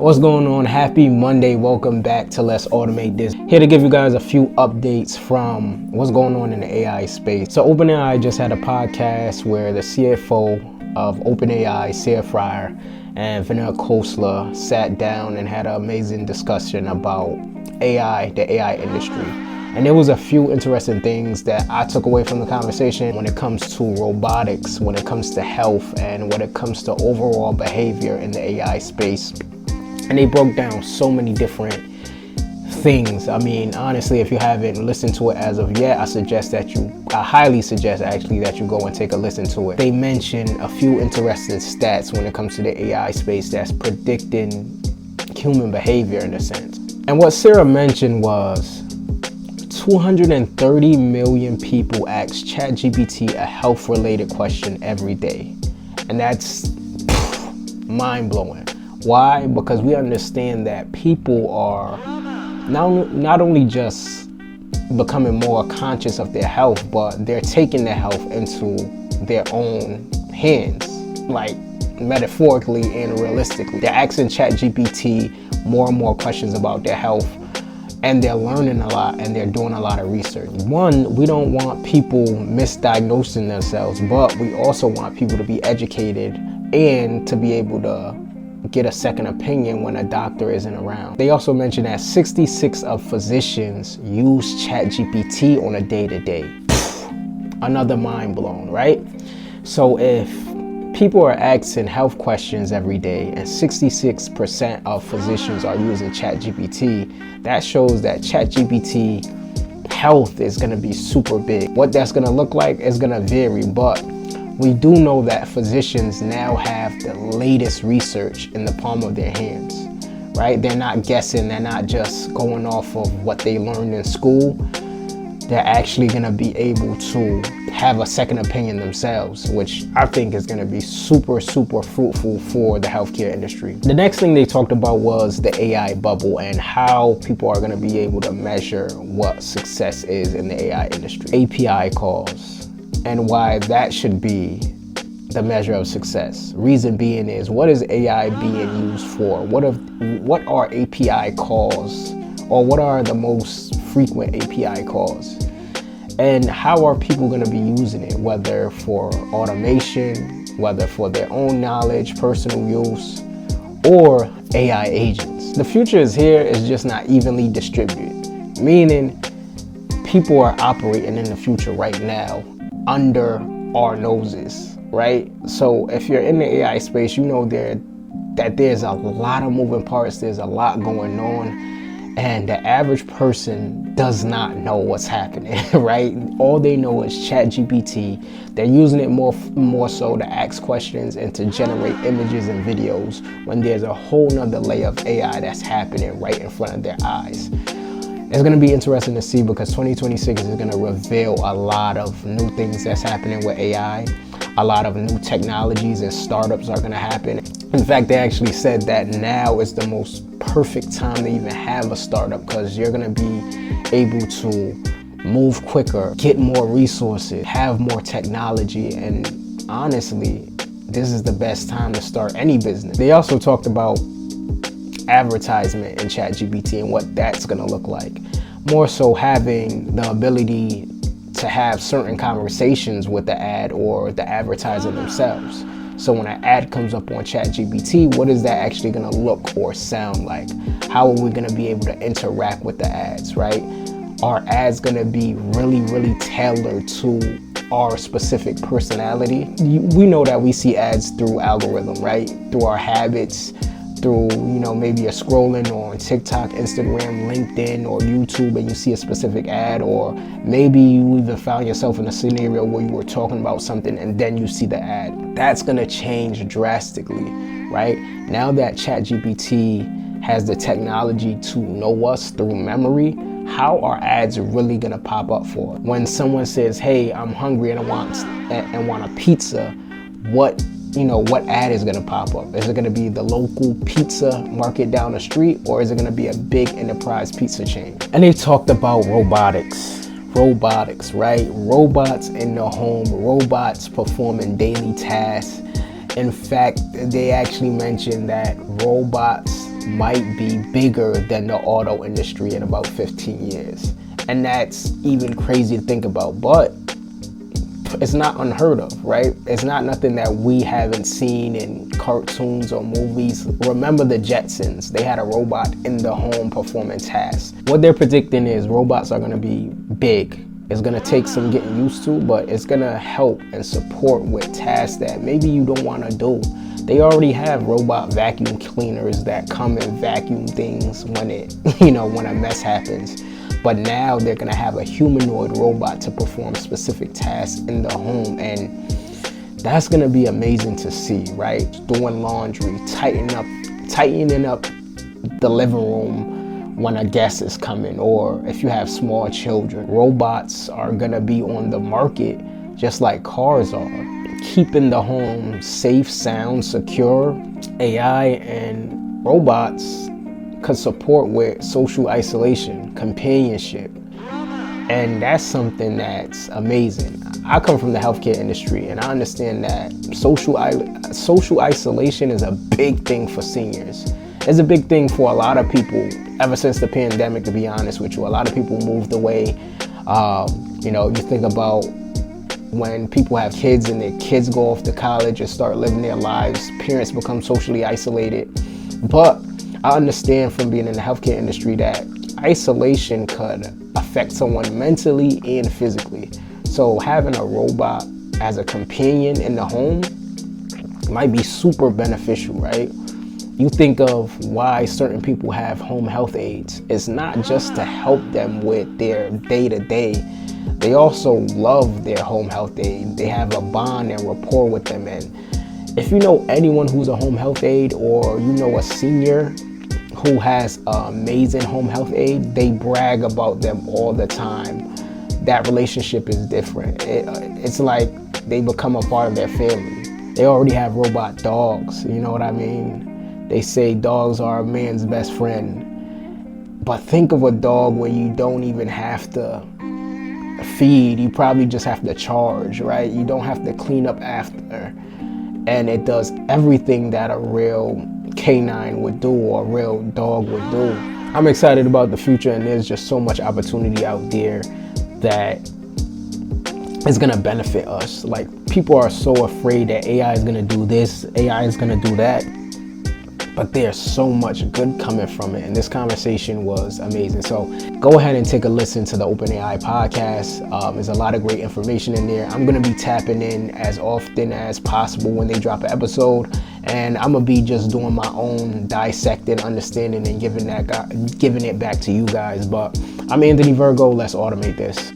What's going on? Happy Monday. Welcome back to Let's Automate This. Here to give you guys a few updates from what's going on in the AI space. So OpenAI just had a podcast where the CFO of OpenAI, Sarah Fryer, and Vinay Khosla sat down and had an amazing discussion about AI, the AI industry. And there was a few interesting things that I took away from the conversation when it comes to robotics, when it comes to health, and when it comes to overall behavior in the AI space. And they broke down so many different things. I mean, honestly, if you haven't listened to it as of yet, I highly suggest actually that you go and take a listen to it. They mentioned a few interesting stats when it comes to the AI space that's predicting human behavior in a sense. And what Sarah mentioned was 230 million people ask ChatGPT a health-related question every day. And that's mind-blowing. Why? Because we understand that people are not only just becoming more conscious of their health, but they're taking their health into their own hands, like metaphorically and realistically. They're asking ChatGPT more and more questions about their health, and they're learning a lot, and they're doing a lot of research. One, we don't want people misdiagnosing themselves, but we also want people to be educated and to be able to get a second opinion when a doctor isn't around. They also mentioned that 66% of physicians use ChatGPT on a day-to-day. Another mind blown, right? So if people are asking health questions every day and 66% of physicians are using ChatGPT, that shows that ChatGPT health is going to be super big. What that's going to look like is going to vary, but we do know that physicians now have the latest research in the palm of their hands, right? They're not guessing, they're not just going off of what they learned in school. They're actually gonna be able to have a second opinion themselves, which I think is gonna be super, super fruitful for the healthcare industry. The next thing they talked about was the AI bubble and how people are gonna be able to measure what success is in the AI industry. API calls, and why that should be the measure of success. Reason being is, what is AI being used for? What are API calls, or what are the most frequent API calls? And how are people going to be using it, whether for automation, whether for their own knowledge, personal use, or AI agents? The future is here, it's just not evenly distributed, meaning people are operating in the future right now under our noses, right? So if you're in the AI space, you know that there's a lot of moving parts, there's a lot going on, and the average person does not know what's happening, right? All they know is ChatGPT. They're using it more so to ask questions and to generate images and videos, when there's a whole nother layer of AI that's happening right in front of their eyes. It's going to be interesting to see, because 2026 is going to reveal a lot of new things that's happening with AI. A lot of new technologies and startups are going to happen. In fact, they actually said that now is the most perfect time to even have a startup, because you're going to be able to move quicker, get more resources, have more technology, and honestly, this is the best time to start any business. They also talked about advertisement in ChatGPT and what that's going to look like. More so having the ability to have certain conversations with the ad or the advertiser themselves. So when an ad comes up on ChatGPT, what is that actually going to look or sound like? How are we going to be able to interact with the ads, right? Are ads going to be really, really tailored to our specific personality? We know that we see ads through algorithm, right? Through our habits, through, maybe you're scrolling on TikTok, Instagram, LinkedIn, or YouTube, and you see a specific ad, or maybe you even found yourself in a scenario where you were talking about something and then you see the ad. That's gonna change drastically, right? Now that ChatGPT has the technology to know us through memory, how are ads really gonna pop up for? When someone says, hey, I'm hungry and I want a pizza, what ad is going to pop up? Is it going to be the local pizza market down the street, or is it going to be a big enterprise pizza chain? And they talked about robotics, right? Robots in the home, robots performing daily tasks. In fact, they actually mentioned that robots might be bigger than the auto industry in about 15 years. And that's even crazy to think about, but it's not unheard of, right? It's not nothing that we haven't seen in cartoons or movies. Remember the Jetsons? They had a robot in the home performing tasks. What they're predicting is robots are going to be big. It's going to take some getting used to, but it's going to help and support with tasks that maybe you don't want to do. They already have robot vacuum cleaners that come and vacuum things when when a mess happens. But now they're gonna have a humanoid robot to perform specific tasks in the home, and that's gonna be amazing to see, right? Doing laundry, tightening up the living room when a guest is coming, or if you have small children. Robots are gonna be on the market just like cars are, keeping the home safe, sound, secure. AI and robots could support with social isolation, companionship, and that's something that's amazing. I come from the healthcare industry, and I understand that social isolation is a big thing for seniors. It's a big thing for a lot of people ever since the pandemic, to be honest with you. A lot of people moved away. You think about when people have kids and their kids go off to college and start living their lives, parents become socially isolated. But I understand from being in the healthcare industry that isolation could affect someone mentally and physically. So having a robot as a companion in the home might be super beneficial, right? You think of why certain people have home health aides. It's not just to help them with their day-to-day. They also love their home health aide. They have a bond and rapport with them. And if you know anyone who's a home health aide, or you know a senior who has an amazing home health aide, they brag about them all the time. That relationship is different. It's like they become a part of their family. They already have robot dogs, you know what I mean? They say dogs are a man's best friend. But think of a dog where you don't even have to feed, you probably just have to charge, right? You don't have to clean up after. And it does everything that a real canine would do or a real dog would do. I'm excited about the future, and there's just so much opportunity out there that is gonna benefit us. Like, people are so afraid that AI is gonna do this, AI is gonna do that, but there's so much good coming from it, and this conversation was amazing. So go ahead and take a listen to the OpenAI podcast. There's a lot of great information in there. I'm gonna be tapping in as often as possible when they drop an episode, and I'm gonna be just doing my own dissecting, understanding, and giving it back to you guys. But I'm Anthony Virgo. Let's automate this.